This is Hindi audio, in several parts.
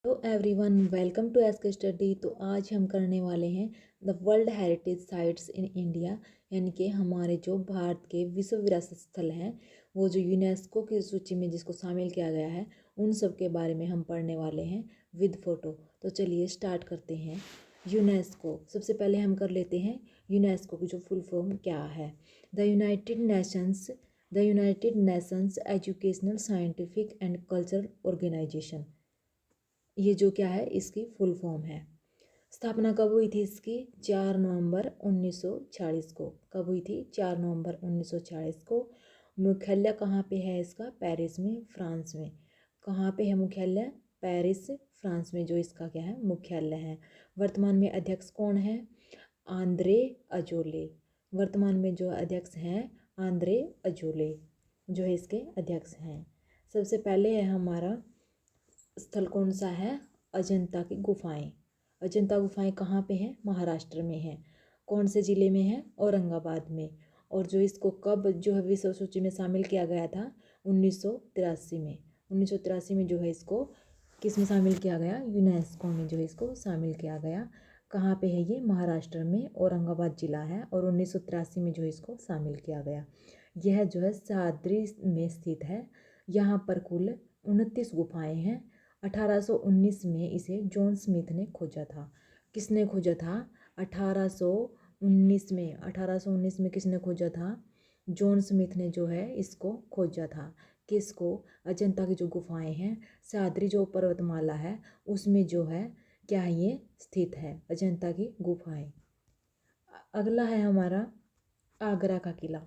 Hello everyone, welcome to SK study. तो आज हम करने वाले हैं the world heritage sites in India, यानी कि हमारे जो भारत के विश्व विरासत स्थल हैं वो जो यूनेस्को की सूची में जिसको शामिल किया गया है उन सब के बारे में हम पढ़ने वाले हैं विद फ़ोटो। तो चलिए स्टार्ट करते हैं। यूनेस्को, सबसे पहले हम कर लेते हैं यूनेस्को की जो फुल फॉर्म क्या है। The United Nations educational, scientific and cultural organization, ये जो क्या है इसकी फुल फॉर्म है। स्थापना कब हुई थी इसकी? 4 नवंबर 1946 को। कब हुई थी? 4 नवंबर 1946 को। मुख्यालय कहाँ पे है इसका? पेरिस में, फ्रांस में। कहाँ पे है मुख्यालय? पेरिस, फ्रांस में जो इसका क्या है मुख्यालय है। वर्तमान में अध्यक्ष कौन है? Andre Azoulay. वर्तमान में जो अध्यक्ष हैं आंद्रे अजोले जो है इसके अध्यक्ष हैं। सबसे पहले है हमारा स्थल कौन सा है? अजंता की गुफाएं। अजंता गुफाएं कहाँ पे हैं? महाराष्ट्र में है। कौन से ज़िले में है? औरंगाबाद में। और जो इसको कब जो है विश्व सूची में शामिल किया गया था? 1983 में। 1983 में जो है इसको किस में शामिल किया गया? यूनेस्को में जो है इसको शामिल किया गया। कहाँ पे है ये? महाराष्ट्र में, औरंगाबाद जिला है। और 1983 में जो है इसको शामिल किया गया। यह जो है सह्याद्री में स्थित है। यहाँ पर कुल 29 गुफाएँ हैं। 1819 में इसे जॉन स्मिथ ने खोजा था। किसने खोजा था? 1819 में। 1819 में किसने खोजा था? जॉन स्मिथ ने जो है इसको खोजा था। किसको? अजंता की जो गुफाएं हैं, सह्याद्री जो पर्वतमाला है उसमें जो है क्या है ये स्थित है अजंता की गुफाएं। अगला है हमारा आगरा का किला।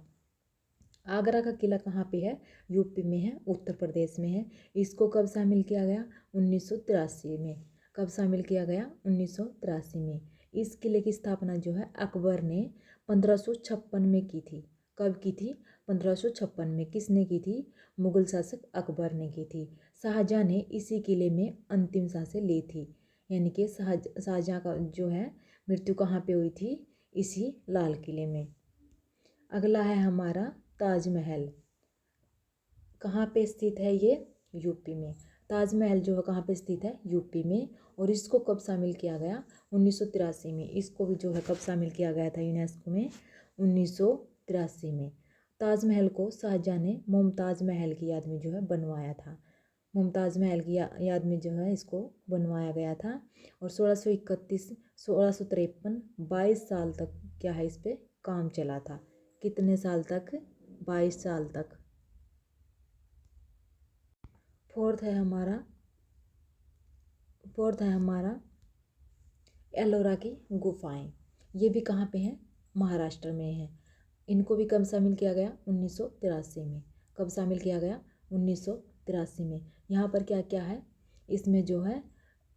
आगरा का किला कहाँ पे है? यूपी में है, उत्तर प्रदेश में है। इसको कब शामिल किया गया? 1983 में। कब शामिल किया गया? 1983 में। इस किले की स्थापना जो है अकबर ने 1556 में की थी। कब की थी? 1556 में। किसने की थी? मुगल शासक अकबर ने की थी। शाहजहाँ ने इसी किले में अंतिम सांसें ली थी, यानी कि शाहजहाँ का जो है मृत्यु कहाँ पे हुई थी? इसी लाल किले में। अगला है हमारा ताजमहल। कहाँ पे स्थित है ये? यूपी में। ताजमहल जो है कहाँ पे स्थित है? यूपी में। और इसको कब शामिल किया गया? 1983 में। इसको भी जो है कब शामिल किया गया था यूनेस्को में? 1983 में। ताजमहल को शाहजहाँ ने मुमताज़ महल की याद में जो है बनवाया था। मुमताज़ महल की याद में जो है इसको बनवाया गया था। और 1631 1653 22 साल तक क्या है इस पर काम चला था। कितने साल तक? 22 साल तक। फोर्थ है हमारा एलोरा की गुफाएं। ये भी कहाँ पे हैं? महाराष्ट्र में है। इनको भी कब शामिल किया गया? 1983 में। कब शामिल किया गया? 1983 में। यहाँ पर क्या क्या है इसमें जो है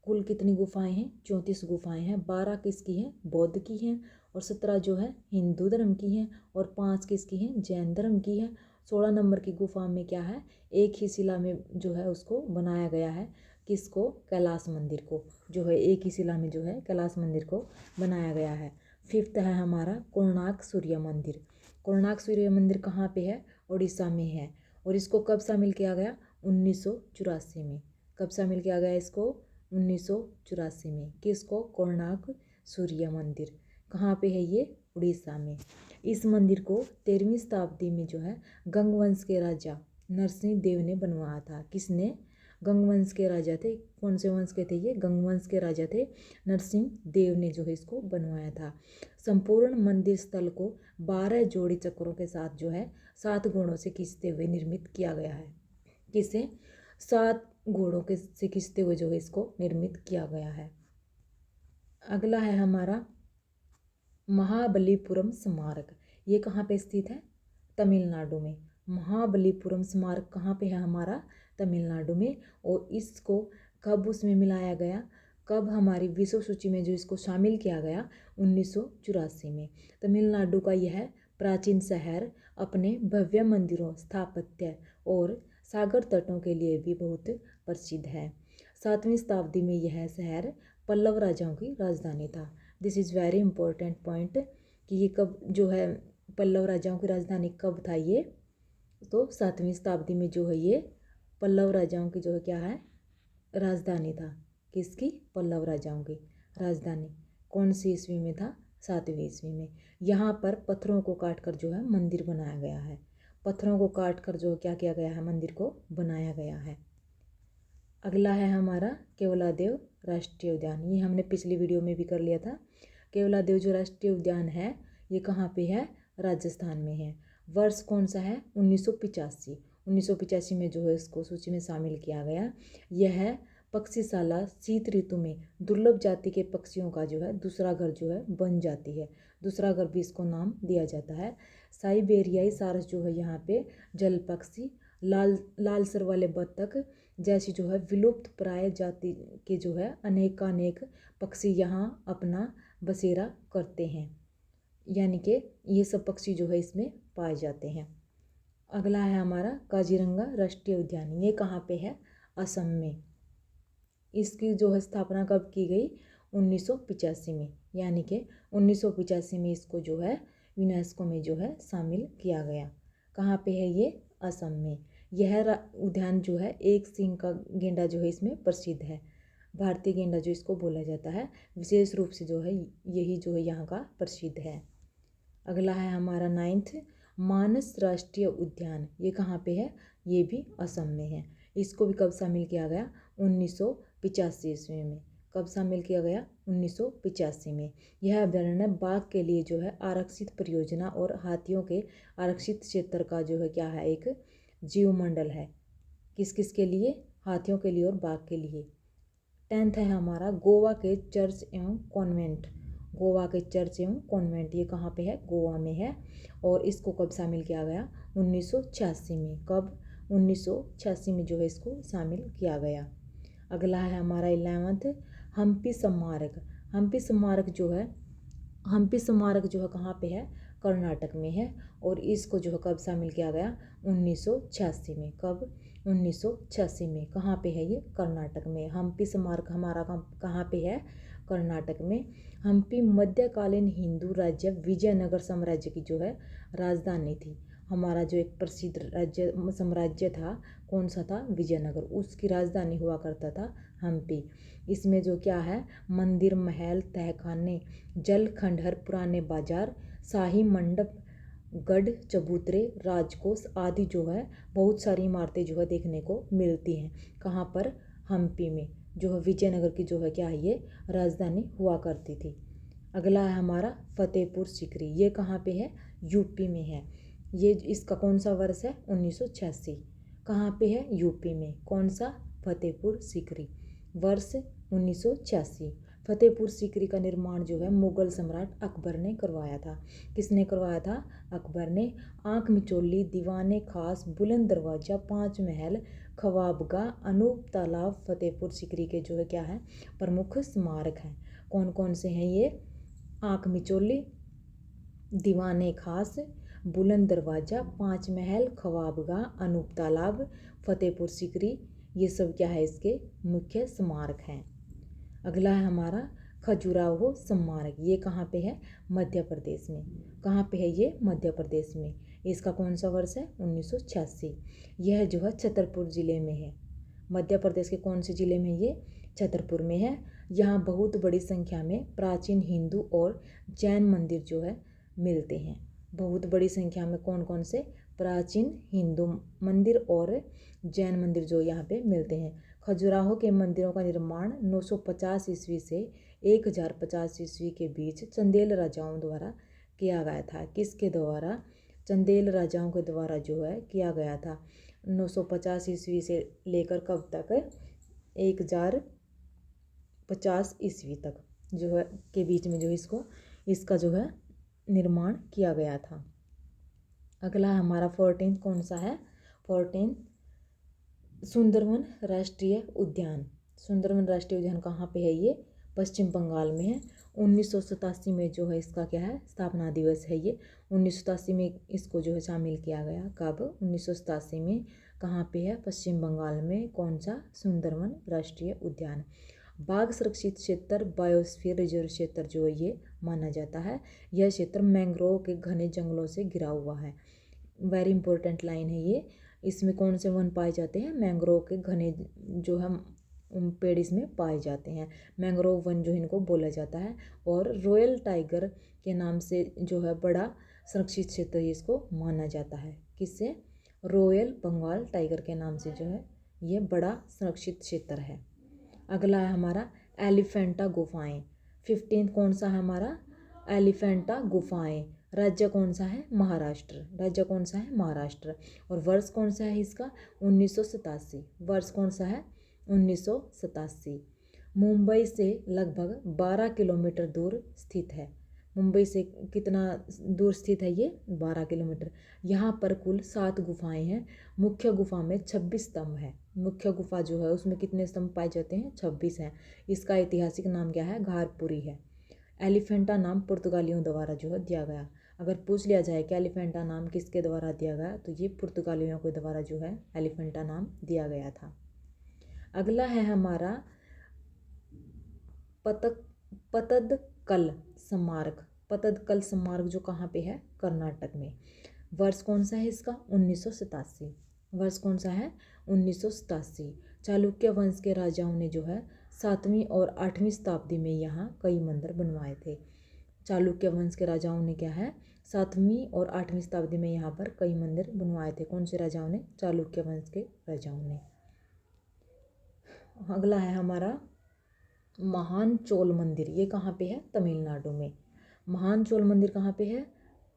कुल कितनी गुफाएं हैं? 34 गुफाएं हैं। 12 किसकी हैं? बौद्ध की हैं। और 17 जो है हिंदू धर्म की हैं। और 5 किसकी हैं? जैन धर्म की हैं। 16 नंबर की गुफा में क्या है? एक ही शिला में जो है उसको बनाया गया है। किसको? कैलाश मंदिर को। जो है एक ही शिला में जो है कैलाश मंदिर को बनाया गया है। फिफ्थ है हमारा कोणार्क सूर्य मंदिर। कोणार्क सूर्य मंदिर कहाँ पे है? उड़ीसा में है। और इसको कब शामिल किया गया? 1984 में। कब शामिल किया गया इसको? 1984 में। किसको? कोणार्क सूर्य मंदिर। कहाँ पे है ये? उड़ीसा में। इस मंदिर को 13वीं शताब्दी में जो है गंगवंश के राजा नरसिंह देव ने बनवाया था। किसने? गंगवंश के राजा थे। कौन से वंश के थे ये? गंगवंश के राजा थे। नरसिंह देव ने जो है इसको बनवाया था। संपूर्ण मंदिर स्थल को 12 जोड़ी चक्रों के साथ जो है 7 घोड़ों से खींचते हुए निर्मित किया गया है। किसे? 7 घोड़ों के से खींचते हुए जो है इसको निर्मित किया गया है। अगला है हमारा महाबलीपुरम स्मारक। ये कहाँ पे स्थित है? तमिलनाडु में। महाबलीपुरम स्मारक कहाँ पे है हमारा? तमिलनाडु में। और इसको कब उसमें मिलाया गया? कब हमारी विश्व सूची में जो इसको शामिल किया गया? 1984 में। तमिलनाडु का यह प्राचीन शहर अपने भव्य मंदिरों, स्थापत्य और सागर तटों के लिए भी बहुत प्रसिद्ध है। 7वीं शताब्दी में यह शहर पल्लव राजाओं की राजधानी था। This is very important point कि ये कब जो है पल्लव राजाओं की राजधानी कब था ये? तो 7वीं शताब्दी में जो है ये पल्लव राजाओं की जो है क्या है राजधानी था। किसकी? पल्लव राजाओं की राजधानी। कौन सी ईस्वी में था? 7वीं ईस्वी में। यहाँ पर पत्थरों को काट कर जो है मंदिर बनाया गया है। पत्थरों को काट कर जो क्या किया गया है? मंदिर को बनाया गया है। अगला है हमारा केवलादेव राष्ट्रीय उद्यान। ये हमने पिछली वीडियो में भी कर लिया था। केवलादेव जो राष्ट्रीय उद्यान है ये कहाँ पे है? राजस्थान में है। वर्ष कौन सा है? 1985। 1985 में जो है इसको सूची में शामिल किया गया। यह पक्षीशाला शीत ऋतु में दुर्लभ जाति के पक्षियों का जो है दूसरा घर जो है बन जाती है। दूसरा घर भी इसको नाम दिया जाता है। साइबेरियाई सारस जो है यहाँ पे जल पक्षी, लाल सर वाले बत्तख जैसी जो है विलुप्त प्राय जाति के जो है अनेकानेक पक्षी यहाँ अपना बसेरा करते हैं। यानी कि ये सब पक्षी जो है इसमें पाए जाते हैं। अगला है हमारा काजीरंगा राष्ट्रीय उद्यान। ये कहाँ पे है? असम में। इसकी जो है स्थापना कब की गई? 1985 में। यानी कि 1985 में इसको जो है यूनेस्को में जो है शामिल किया गया। कहाँ पे है ये? असम में। यह उद्यान जो है एक सींग का गेंडा जो है इसमें प्रसिद्ध है। भारतीय गेंडा जो इसको बोला जाता है, विशेष रूप से जो है यही जो है यहाँ का प्रसिद्ध है। अगला है हमारा 9th मानस राष्ट्रीय उद्यान। ये कहाँ पे है? ये भी असम में है। इसको भी कब शामिल किया गया? 1985 ईस्वी में। कब शामिल किया गया? 1985 में। यह अभ्यारण्य बाघ के लिए जो है आरक्षित परियोजना और हाथियों के आरक्षित क्षेत्र का जो है क्या है? एक जीवमंडल है। किस किस के लिए? हाथियों के लिए और बाघ के लिए। 10th है हमारा गोवा के चर्च एवं कॉन्वेंट। गोवा के चर्च एवं कॉन्वेंट ये कहाँ पे है? गोवा में है। और इसको कब शामिल किया गया? 1986 में। कब? 1986 में जो है इसको शामिल किया गया। अगला है हमारा 11th हम्पी स्मारक। हम्पी स्मारक जो है कहाँ पे है? कर्नाटक में है। और इसको जो है कब शामिल किया गया? 1986 में। कब? 1986 में। कहाँ पे है ये? कर्नाटक में। हम्पी स्मारक हमारा कहाँ पे है? कर्नाटक में। हम्पी मध्यकालीन हिंदू राज्य विजयनगर साम्राज्य की जो है राजधानी थी। हमारा जो एक प्रसिद्ध राज्य साम्राज्य था, कौन सा था? विजयनगर। उसकी राजधानी हुआ करता था हम्पी। इसमें जो क्या है? मंदिर, महल, तहखाने, जल खंडहर, पुराने बाजार, शाही मंडप, गढ़, चबूतरे, राजकोष आदि जो है बहुत सारी इमारतें जो है देखने को मिलती हैं। कहाँ पर? हम्पी में। जो है विजयनगर की जो है क्या है? ये राजधानी हुआ करती थी। अगला है हमारा फतेहपुर सीकरी। ये कहाँ पे है? यूपी में है। ये इसका कौन सा वर्ष है? 1986। कहाँ पे है? यूपी में। कौन सा? फतेहपुर सीकरी। वर्ष 1986। फतेहपुर सीकरी का निर्माण जो है मुगल सम्राट अकबर ने करवाया था। किसने करवाया था? अकबर ने। आँख मिचौली, दीवाने खास, बुलंद दरवाजा, 5 महल, खवाबगा, अनूप तालाब फतेहपुर सीकरी के जो है क्या है? प्रमुख स्मारक हैं। कौन कौन से हैं ये? आँख मिचौली, दीवाने खास, बुलंद दरवाजा, 5 महल, खवाबगा, अनूप तालाब, फतेहपुर सीकरी, ये सब क्या है? इसके मुख्य स्मारक हैं। अगला है हमारा खजुराहो स्मारक। ये कहाँ पे है? मध्य प्रदेश में। कहाँ पे है ये? मध्य प्रदेश में। इसका कौन सा वर्ष है? 1986। यह जो है छतरपुर ज़िले में है। मध्य प्रदेश के कौन से ज़िले में? ये छतरपुर में है। यहाँ बहुत बड़ी संख्या में प्राचीन हिंदू और जैन मंदिर जो है मिलते हैं। बहुत बड़ी संख्या में कौन कौन से? प्राचीन हिंदू मंदिर और जैन मंदिर जो यहाँ पे मिलते हैं। खजुराहो के मंदिरों का निर्माण 950 ईस्वी से 1050 ईस्वी के बीच चंदेल राजाओं द्वारा किया गया था। किसके द्वारा? चंदेल राजाओं के द्वारा जो है किया गया था। 950 ईस्वी से लेकर कब तक? 1050 ईस्वी तक जो है के बीच में जो इसका जो है निर्माण किया गया था। अगला हमारा 14 कौन सा है? 14 सुंदरवन राष्ट्रीय उद्यान। सुंदरवन राष्ट्रीय उद्यान कहाँ पे है? ये पश्चिम बंगाल में है। 1987 में जो है इसका क्या है? स्थापना दिवस है ये। 1987 में इसको जो है शामिल किया गया। कब? 1987 में। कहाँ पे है? पश्चिम बंगाल में। कौन सा? सुंदरवन राष्ट्रीय उद्यान। बाघ सुरक्षित क्षेत्र बायोस्फीयर रिजर्व क्षेत्र जो है ये माना जाता है। यह क्षेत्र मैंग्रोव के घने जंगलों से घिरा हुआ है। वेरी इंपॉर्टेंट लाइन है ये। इसमें कौन से वन पाए जाते हैं? मैंग्रोव के घने जो है पेड़ इसमें पाए जाते हैं। मैंग्रोव वन जो इनको बोला जाता है। और रॉयल टाइगर के नाम से जो है बड़ा संरक्षित क्षेत्र इसको माना जाता है। किससे? रॉयल बंगाल टाइगर के नाम से जो है ये बड़ा संरक्षित क्षेत्र है। अगला है हमारा एलिफेंटा गुफाएं। 15 कौन सा है हमारा? एलिफेंटा गुफाएं। राज्य कौन सा है? महाराष्ट्र। राज्य कौन सा है? महाराष्ट्र। और वर्ष कौन सा है इसका? 1987। वर्ष कौन सा है? 1987। मुंबई से लगभग 12 किलोमीटर दूर स्थित है। मुंबई से कितना दूर स्थित है ये? 12 किलोमीटर। यहाँ पर कुल 7 गुफाएं हैं। मुख्य गुफा में 26 स्तंभ है। मुख्य गुफा जो है उसमें कितने स्तंभ पाए जाते हैं? 26 हैं। इसका ऐतिहासिक नाम क्या है? घारपुरी है। एलिफेंटा नाम पुर्तगालियों द्वारा जो है दिया गया। अगर पूछ लिया जाए कि एलिफेंटा नाम किसके द्वारा दिया गया, तो ये पुर्तगालियों के द्वारा जो है एलिफेंटा नाम दिया गया था। अगला है हमारा पतदकल स्मारक। पतदकल स्मारक जो कहाँ पे है? कर्नाटक में। वर्ष कौन सा है इसका? 1987। वर्ष कौन सा है? 1987। चालुक्य वंश के राजाओं ने जो है 7वीं और 8वीं शताब्दी में यहाँ कई मंदिर बनवाए थे। चालुक्य वंश के राजाओं ने क्या है? 7वीं और 8वीं शताब्दी में यहाँ पर कई मंदिर बनवाए थे। कौन से राजाओं ने? चालुक्य वंश के राजाओं ने। अगला है हमारा महान चोल मंदिर। ये कहाँ पे है? तमिलनाडु में। महान चोल मंदिर कहाँ पे है?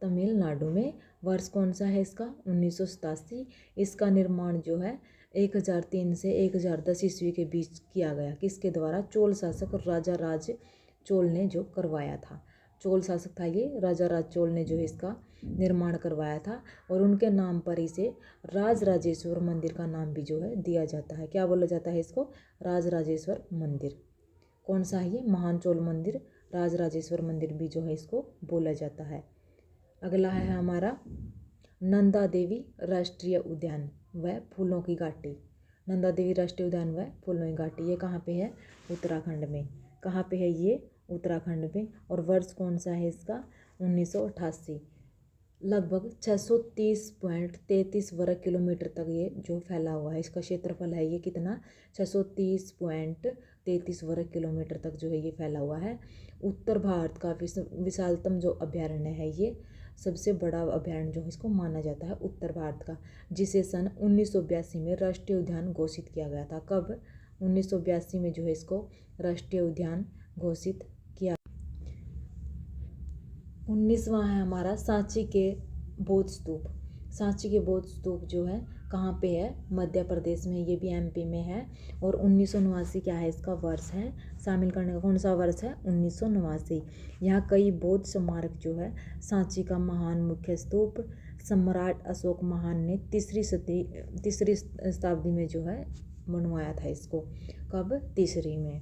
तमिलनाडु में। वर्ष कौन सा है इसका? 1987। इसका निर्माण जो है 1003 से 1010 ईस्वी के बीच किया गया। किसके द्वारा? चोल शासक राजा राज चोल ने जो करवाया था। चोल शासक था ये, राजा राज चोल ने जो इसका निर्माण करवाया था। और उनके नाम पर इसे राजराजेश्वर मंदिर का नाम भी जो है दिया जाता है। क्या बोला जाता है इसको? राजराजेश्वर मंदिर। कौन सा है ये? महान चोल मंदिर, राजराजेश्वर मंदिर भी जो है इसको बोला जाता है। अगला है हमारा नंदा देवी राष्ट्रीय उद्यान व फूलों की घाटी। नंदा देवी राष्ट्रीय उद्यान व फूलों की घाटी, ये कहाँ पे है? उत्तराखंड में। कहाँ पे है ये? उत्तराखंड में। और वर्ष कौन सा है इसका? 1988। लगभग 630.33 वर्ग किलोमीटर तक ये जो फैला हुआ है। इसका क्षेत्रफल है ये कितना? 630.33 वर्ग किलोमीटर तक जो है ये फैला हुआ है। उत्तर भारत का विशालतम जो अभयारण्य है, ये सबसे बड़ा अभयारण्य जो है इसको माना जाता है उत्तर भारत का, जिसे सन 1982 में राष्ट्रीय उद्यान घोषित किया गया था। कब? 1982 में जो है इसको राष्ट्रीय उद्यान घोषित किया। 19वां है हमारा सांची के बौद्ध स्तूप। सांची के बौद्ध स्तूप जो है कहाँ पे है? मध्य प्रदेश में। ये भी एमपी में है। और 1989 क्या है इसका वर्ष है शामिल करने का? कौन सा वर्ष है? 1989। यहाँ कई बौद्ध स्मारक जो है। सांची का महान मुख्य स्तूप सम्राट अशोक महान ने तीसरी शताब्दी में जो है बनवाया था इसको। कब? तीसरी में।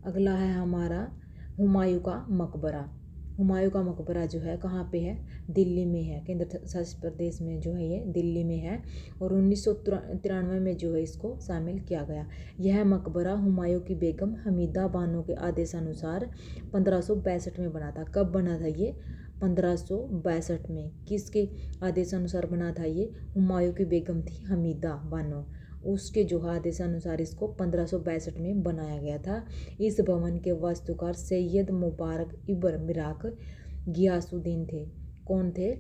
अगला है हमारा हुमायूं का मकबरा। हुमायूं का मकबरा जो है कहाँ पे है? दिल्ली में है। केंद्र शासित प्रदेश में जो है ये दिल्ली में है। और 1993 में जो है इसको शामिल किया गया। यह मकबरा हुमायूं की बेगम हमीदा बानो के आदेशानुसार 1562 में बना था। कब बना था ये? 1562 में। किसके आदेशानुसार बना था ये? हुमायूं की बेगम थी हमीदा बानो, उसके जो आदेशानुसार इसको 1562 में बनाया गया था। इस भवन के वास्तुकार सैयद मुबारक इब्न मिराक गियासुद्दीन थे। कौन थे?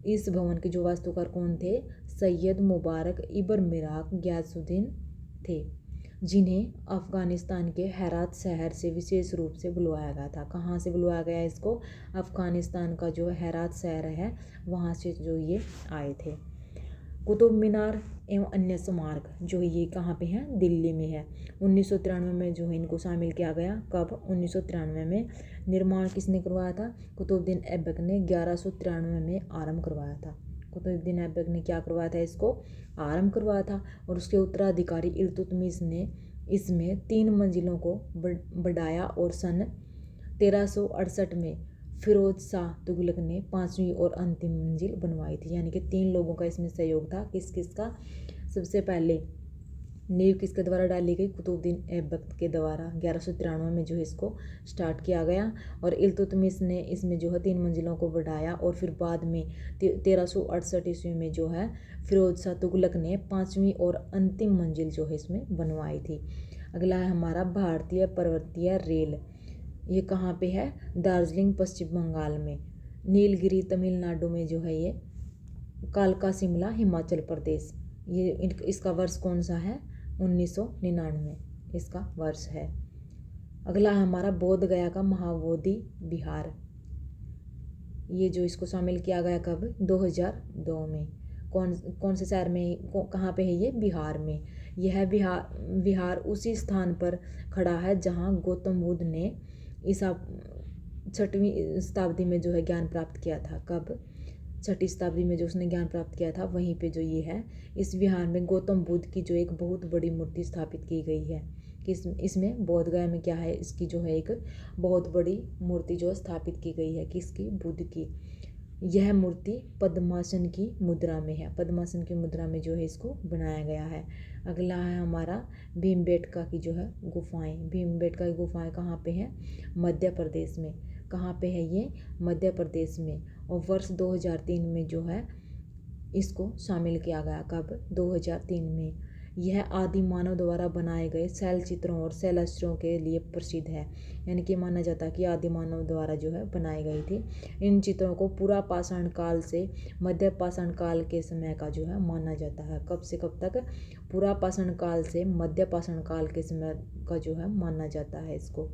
इस भवन के जो वास्तुकार कौन थे? सैयद मुबारक इब्न मिराक गियासुद्दीन थे, जिन्हें अफ़गानिस्तान के हेरात शहर से विशेष रूप से बुलवाया गया था। कहाँ से बुलवाया गया इसको? अफ़गानिस्तान का जो हेरात शहर है वहाँ से जो ये आए थे। कुतुब मीनार एवं अन्य स्मारक जो ये कहाँ पे हैं? दिल्ली में है। 1993 में जो है इनको शामिल किया गया। कब? 1993 में। निर्माण किसने करवाया था? कुतुबुद्दीन ऐबक ने 1193 में आरंभ करवाया था। कुतुबुद्दीन ऐबक ने क्या करवाया था? इसको आरंभ करवाया था। और उसके उत्तराधिकारी इल्तुतमिश ने इसमें 3 मंजिलों को बढ़ाया और सन 1368 में फिरोज शाह तुगलक ने 5वीं और अंतिम मंजिल बनवाई थी। यानी कि 3 लोगों का इसमें सहयोग था। किस किस का? सबसे पहले नींव किसके द्वारा डाली गई? कुतुबुद्दीन ऐबक के द्वारा 1193 में जो है इसको स्टार्ट किया गया। और इल्तुतमिश ने इसमें जो है 3 मंजिलों को बढ़ाया। और फिर बाद में 1368 ईस्वी में जो है फिरोज शाह तुगलक ने 5वीं और अंतिम मंजिल जो है इसमें बनवाई थी। अगला है हमारा भारतीय पर्वतीय रेल। ये कहाँ पे है? दार्जिलिंग पश्चिम बंगाल में, नीलगिरी तमिलनाडु में जो है ये, कालका शिमला हिमाचल प्रदेश। ये इसका वर्ष कौन सा है? 1999 इसका वर्ष है। अगला है हमारा बोध गया का महाबोधि विहार। ये जो इसको शामिल किया गया कब? 2002 में। कौन से शहर में, कहाँ पे है ये? बिहार में। यह विहार उसी स्थान पर खड़ा है जहाँ गौतम बुद्ध ने ईसा 6वीं शताब्दी में जो है ज्ञान प्राप्त किया था। कब? 6वीं शताब्दी में जो उसने ज्ञान प्राप्त किया था, वहीं पे जो ये है, इस विहार में गौतम बुद्ध की जो एक बहुत बड़ी मूर्ति स्थापित की गई है। कि इसमें बोध गया में क्या है? इसकी जो है एक बहुत बड़ी मूर्ति जो स्थापित की गई है। किसकी? बुद्ध की। यह मूर्ति पद्मासन की मुद्रा में है। पद्मासन की मुद्रा में जो है इसको बनाया गया है। अगला है हमारा भीमबेटका की जो है गुफाएं। भीमबेटका की गुफाएं कहाँ पे हैं? मध्य प्रदेश में। कहाँ पे है ये? मध्य प्रदेश में। और वर्ष 2003 में जो है इसको शामिल किया गया। कब? 2003 में। यह आदि मानव द्वारा बनाए गए शैल चित्रों और शैलाश्रयों के लिए प्रसिद्ध है। यानी कि माना जाता है कि आदि मानव द्वारा जो है बनाई गई थी। इन चित्रों को पूरा पाषाण काल से मध्य पाषाण काल के समय का जो है माना जाता है। कब से कब तक? पूरा पाषाण काल से मध्य पाषाण काल के समय का जो है माना जाता है इसको।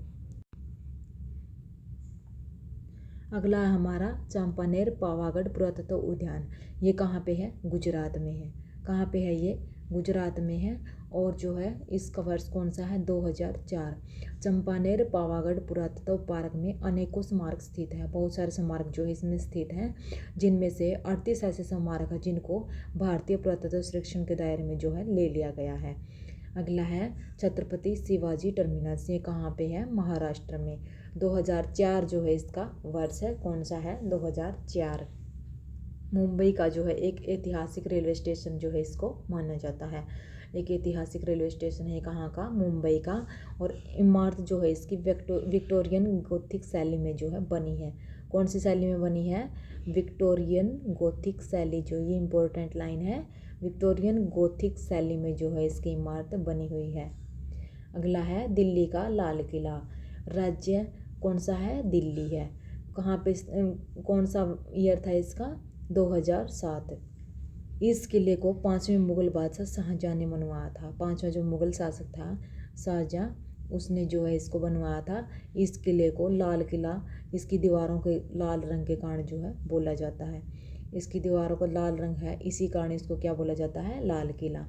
अगला है हमारा चांपानेर पावागढ़ पुरातत्व उद्यान। ये कहाँ पे है? गुजरात में है। कहाँ पे है ये? गुजरात में है। और जो है इसका वर्ष कौन सा है? 2004। चंपानेर पावागढ़ पुरातत्व पार्क में अनेकों स्मारक स्थित है। बहुत सारे स्मारक जो है इसमें स्थित हैं, जिनमें से 38 ऐसे स्मारक हैं जिनको भारतीय पुरातत्व सर्वेक्षण के दायरे में जो है ले लिया गया है। अगला है छत्रपति शिवाजी टर्मिनस। ये कहाँ पे है? महाराष्ट्र में। 2004 जो है इसका वर्ष है। कौन सा है? 2004। मुंबई का जो है एक ऐतिहासिक रेलवे स्टेशन जो है इसको माना जाता है। एक ऐतिहासिक रेलवे स्टेशन है। कहाँ का? मुंबई का। और इमारत जो है इसकी विक्टोरियन गोथिक शैली में जो है बनी है। कौन सी शैली में बनी है? विक्टोरियन गोथिक शैली। जो ये इम्पोर्टेंट लाइन है, विक्टोरियन गोथिक शैली में जो है इसकी इमारत बनी हुई है। अगला है दिल्ली का लाल किला। राज्य कौन सा है? दिल्ली है। कहाँ पे? कौन सा ईयर था इसका? 2007। इस किले को 5वें मुगल बादशाह शाहजहाँ ने बनवाया था। 5वां जो मुगल शासक था शाहजहाँ, उसने जो है इसको बनवाया था। इस किले को लाल किला इसकी दीवारों के लाल रंग के कारण जो है बोला जाता है। इसकी दीवारों का लाल रंग है, इसी कारण इसको क्या बोला जाता है? लाल किला।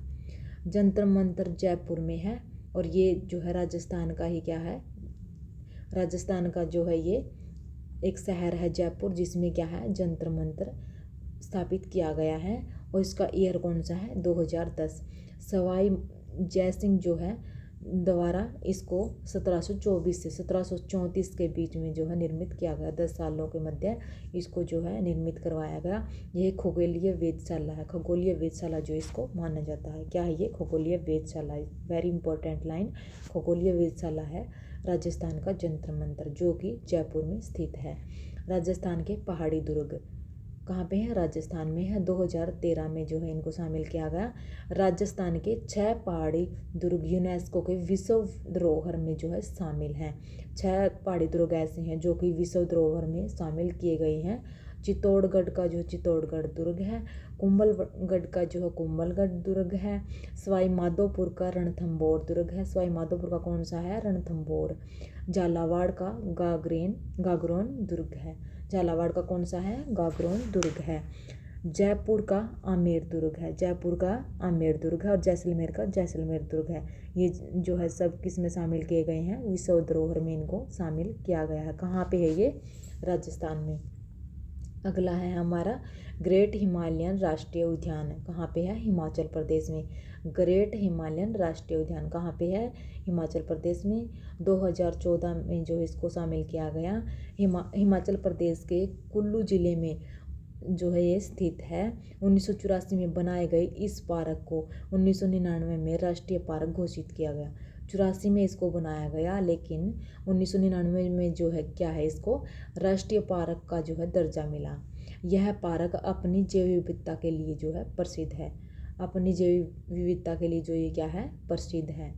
जंतर मंतर जयपुर में है। और ये जो है राजस्थान का ही क्या है? राजस्थान का जो है ये एक शहर है जयपुर, जिसमें क्या है? जंतर मंतर स्थापित किया गया है। और इसका ईयर कौन सा है? 2010। सवाई जय सिंह जो है द्वारा इसको 1724 से 1734 के बीच में जो है निर्मित किया गया। 10 सालों के मध्य इसको जो है निर्मित करवाया गया। यह खगोलीय वेधशाला है। खगोलीय वेधशाला जो इसको माना जाता है। क्या है ये? खगोलीय वेधशाला। Very important line. खगोलीय वेधशाला है राजस्थान का जंतर मंतर, जो कि जयपुर में स्थित है। राजस्थान के पहाड़ी दुर्ग कहाँ पे है? राजस्थान में है। 2013 में जो है इनको शामिल किया गया। राजस्थान के 6 पहाड़ी दुर्ग यूनेस्को के विश्व धरोहर में जो है शामिल हैं। 6 पहाड़ी दुर्ग ऐसे हैं जो कि विश्व धरोहर में शामिल किए गए हैं। चित्तौड़गढ़ का जो चित्तौड़गढ़ दुर्ग है, कुंभलगढ़ का जो है कुंभलगढ़ दुर्ग है, सवाई माधोपुर का रणथंभौर दुर्ग है। सवाई माधोपुर का कौन सा है? रणथंभौर। झालावाड़ का गागरोन दुर्ग है। झालावाड़ का कौन सा है? गागरोन दुर्ग है। जयपुर का आमेर दुर्ग है। जयपुर का आमेर दुर्ग है। और जैसलमेर का जैसलमेर दुर्ग है। ये जो है सब किस में शामिल किए गए हैं? विश्व धरोहर में इनको शामिल किया गया है। कहाँ पे है ये? राजस्थान में। अगला है हमारा ग्रेट हिमालयन राष्ट्रीय उद्यान। कहाँ पे है? हिमाचल प्रदेश में। ग्रेट हिमालयन राष्ट्रीय उद्यान कहाँ पे है? हिमाचल प्रदेश में। 2014 में जो इसको शामिल किया गया। हिमाचल प्रदेश के कुल्लू जिले में जो है ये स्थित है। 1984 में बनाए गए इस पार्क को 1999 में राष्ट्रीय पार्क घोषित किया गया। 84 में इसको बनाया गया, लेकिन 1999 में जो है क्या है? इसको राष्ट्रीय पार्क का जो है दर्जा मिला। यह पार्क अपनी जैव विविधता के लिए जो है प्रसिद्ध है। अपनी जैव विविधता के लिए जो ये क्या है? प्रसिद्ध है।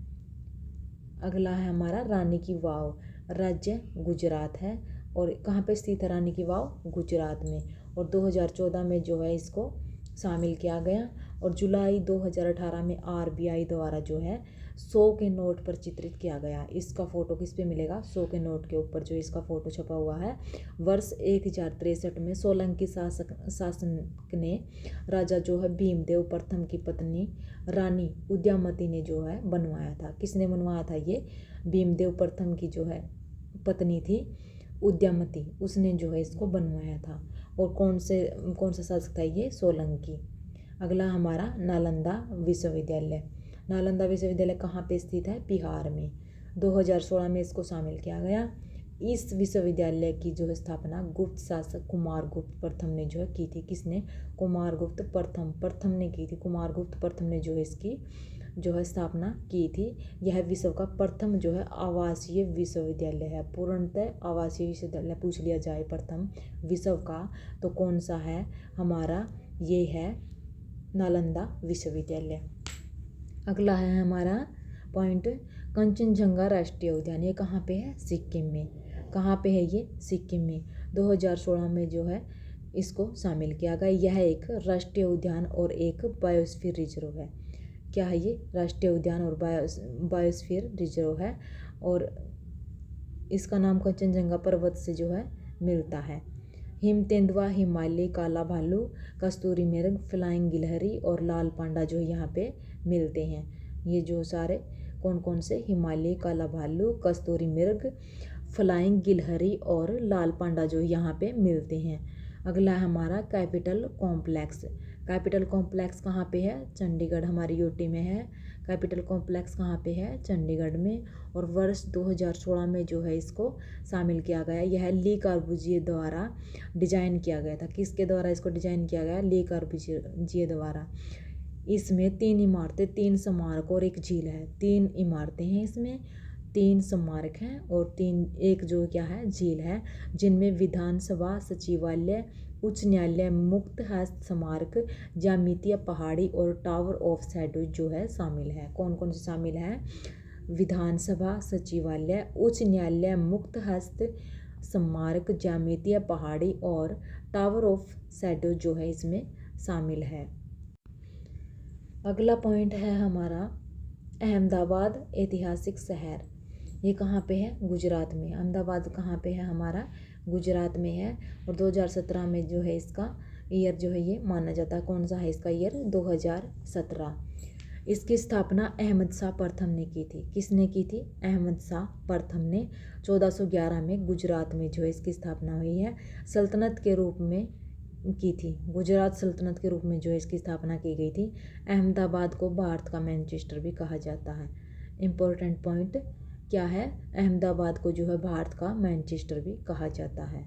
अगला है हमारा रानी की वाव। राज्य गुजरात है और कहाँ पे स्थित है रानी की वाव? गुजरात में। और 2014 में जो है इसको शामिल किया गया। और जुलाई 2018 में RBI द्वारा जो है 100 के नोट पर चित्रित किया गया। इसका फ़ोटो किस पे मिलेगा? 100 के नोट के ऊपर जो इसका फ़ोटो छपा हुआ है। वर्ष 1063 में सोलंकी शासक ने राजा जो है भीमदेव प्रथम की पत्नी रानी उद्यामती ने जो है बनवाया था। किसने बनवाया था? ये भीमदेव प्रथम की जो है पत्नी थी उद्यामती, उसने जो है इसको बनवाया था। और कौन सा शासक था? ये सोलंकी। अगला हमारा नालंदा विश्वविद्यालय। नालंदा विश्वविद्यालय कहाँ पे स्थित है? बिहार में। 2016 में इसको शामिल किया गया। इस विश्वविद्यालय की जो है स्थापना गुप्त शासक कुमारगुप्त प्रथम ने जो है की थी। किसने? कुमारगुप्त प्रथम ने की थी। कुमारगुप्त प्रथम ने जो है इसकी जो है स्थापना की थी। यह विश्व का प्रथम जो है आवासीय विश्वविद्यालय है। पूर्णतः आवासीय विश्वविद्यालय पूछ लिया जाए प्रथम विश्व का तो कौन सा है हमारा? ये है नालंदा विश्वविद्यालय। अगला है हमारा पॉइंट कंचनजंगा राष्ट्रीय उद्यान। ये कहाँ पे है? सिक्किम में। कहाँ पे है ये? सिक्किम में। 2016 में जो है इसको शामिल किया गया। यह एक राष्ट्रीय उद्यान और एक बायोस्फीयर रिजर्व है। क्या है ये? राष्ट्रीय उद्यान और बायोस्फीयर रिजर्व है। और इसका नाम कंचनजंगा पर्वत से जो है मिलता है। हिम तेंदुआ, हिमालय काला भालू, कस्तूरी मृग, फ्लाइंग गिलहरी और लाल पांडा जो यहाँ पे मिलते हैं। ये जो सारे कौन कौन से? हिमालय काला भालू, कस्तूरी मृग, फ्लाइंग गिलहरी और लाल पांडा जो यहाँ पे मिलते हैं। अगला है हमारा कैपिटल कॉम्प्लेक्स। कैपिटल कॉम्प्लेक्स कहाँ पे है? चंडीगढ़, हमारी यूटी में है। कैपिटल कॉम्प्लेक्स कहाँ पे है? चंडीगढ़ में। और वर्ष 2016 में जो है इसको शामिल किया गया। यह ली कॉर्बुजिए द्वारा डिजाइन किया गया था। किसके द्वारा इसको डिजाइन किया गया? ली कॉर्बुजिए द्वारा। इसमें 3 इमारतें, 3 स्मारक और एक झील है। 3 इमारतें हैं इसमें, 3 स्मारक हैं और एक जो क्या है? झील है। जिनमें विधानसभा सचिवालय, उच्च न्यायालय, मुक्त हस्त स्मारक, ज्यामितीय पहाड़ी और टावर ऑफ शैडो जो है शामिल है। कौन कौन से शामिल है? विधानसभा सचिवालय, उच्च न्यायालय, मुक्त हस्त स्मारक, ज्यामितीय पहाड़ी और टावर ऑफ शैडो जो है इसमें शामिल है। अगला पॉइंट है हमारा अहमदाबाद ऐतिहासिक शहर। ये कहाँ पे है? गुजरात में। अहमदाबाद कहाँ पे है हमारा? गुजरात में है। और 2017 में जो है इसका ईयर जो है ये माना जाता है। कौन सा है इसका ईयर? 2017। इसकी स्थापना अहमद शाह प्रथम ने की थी। किसने की थी? अहमद शाह प्रथम ने 1411 में गुजरात में जो है इसकी स्थापना हुई है। सल्तनत के रूप में की थी। गुजरात सल्तनत के रूप में जो है इसकी स्थापना की गई थी। अहमदाबाद को भारत का मैनचेस्टर भी कहा जाता है। इम्पोर्टेंट पॉइंट क्या है? अहमदाबाद को जो है भारत का मैनचेस्टर भी कहा जाता है।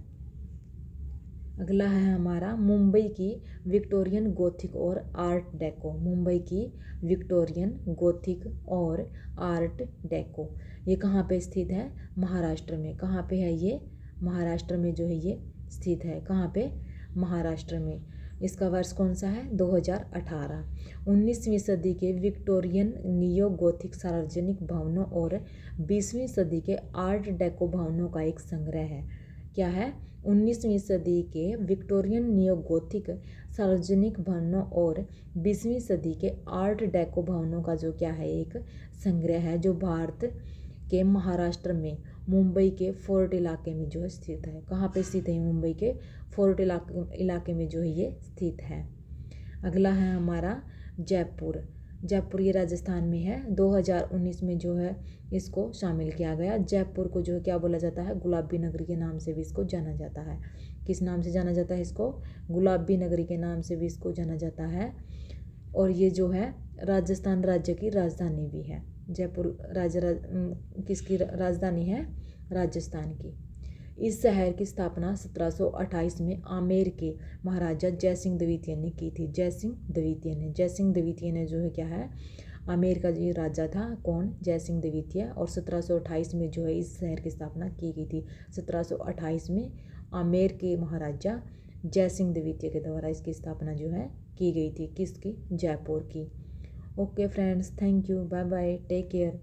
अगला है हमारा मुंबई की विक्टोरियन गोथिक और आर्ट डेको। मुंबई की विक्टोरियन गोथिक और आर्ट डेको ये कहाँ पे स्थित है? महाराष्ट्र में। कहाँ पे है ये? महाराष्ट्र में जो है ये स्थित है। कहाँ पे? महाराष्ट्र में। इसका वर्ष कौन सा है? 2018। 19वीं सदी के विक्टोरियन नियो गोथिक सार्वजनिक भवनों और 20वीं सदी के आर्ट डेको भवनों का एक संग्रह है। क्या है? 19वीं सदी के विक्टोरियन नियो गोथिक सार्वजनिक भवनों और 20वीं सदी के आर्ट डेको भवनों का जो क्या है? एक संग्रह है जो भारत के महाराष्ट्र में मुंबई के फोर्ट इलाके में जो है स्थित है। कहाँ पे स्थित है? मुंबई के फोर्ट इलाके में जो है ये स्थित है। अगला है हमारा जयपुर। जयपुर ये राजस्थान में है। 2019 में जो है इसको शामिल किया गया। जयपुर को जो है क्या बोला जाता है? गुलाबी नगरी के नाम से भी इसको जाना जाता है। किस नाम से जाना जाता है इसको? गुलाबी नगरी के नाम से भी इसको जाना जाता है। और ये जो है राजस्थान राज्य की राजधानी भी है। जयपुर किसकी राजधानी है? राजस्थान की। इस शहर की स्थापना 1728 में आमेर के महाराजा जयसिंह द्वितीय ने की थी। जयसिंह द्वितीय ने जो है क्या है? आमेर का जो राजा था कौन? जयसिंह द्वितीय। और 1728 में जो है इस शहर की स्थापना की गई थी। 1728 में आमेर के महाराजा जयसिंह द्वितीय के द्वारा इसकी स्थापना जो है की गई थी। किसकी? जयपुर की। Okay friends, thank you, bye bye, take care.